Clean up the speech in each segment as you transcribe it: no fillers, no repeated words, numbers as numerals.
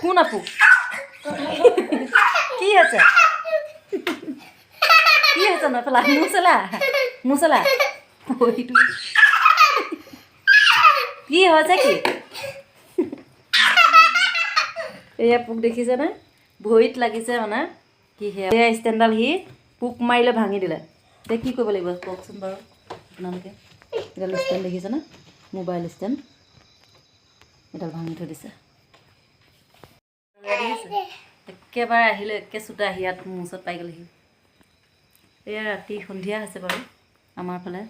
কোন আপু কি আছে না পেলা মুচলা কি হৈছে কি এয়া পোক দেখিছে না ভৰিত লাগিছে মানে কি সেয়া ষ্টেণ্ডডাল সি পোক মাৰিলে ভাঙি দিলে এতিয়া কি কৰিব লাগিব কওকচোন বাৰু আপোনালোকে এডাল ষ্টেণ্ড দেখিছে না মোবাইল ষ্টেণ্ড এডাল ভাঙি থৈ দিছে একেবাৰে আহিলে একে চোতা আহি ইয়াত মোৰ ওচৰত পাই গ'লেহি এয়া ৰাতি সন্ধিয়া হৈছে বাৰু আমাৰ ফালে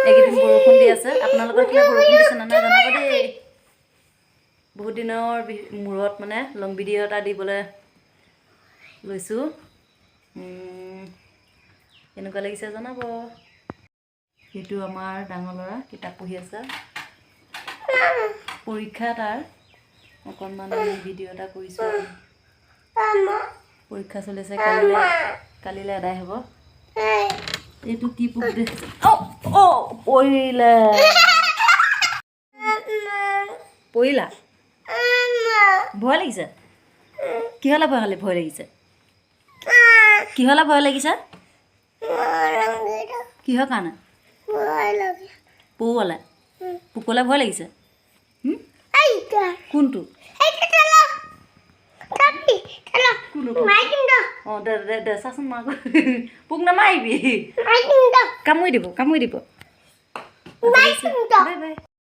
এইকেইদিন বৰষুণ দি আছে আপোনালোকৰ কিবা বৰষুণ দিছে নে নাই জনাব দেই বহুত দিনৰ মূৰত মানে লং ভিডিঅ' এটা দিবলৈ লৈছোঁ কেনেকুৱা লাগিছে জনাব সেইটো আমাৰ ডাঙৰ ল'ৰা কিতাপ পঢ়ি আছে পৰীক্ষা তাৰ অকণমান আমি ভিডিঅ' এটা কৰিছোঁ পৰীক্ষা চলি আছে কালিলৈ আদায় হ'ব এইটো কি পোক দেখিছে পৰিলা ভয় লাগিছে কিহলে ভয় লাগিছে কিহৰ কাৰণে পৌৱালে পোকলে ভয় লাগিছে কোনটো দে চাচোন মাক পোক নামাৰিবি কামুৰি দিব বাই বাই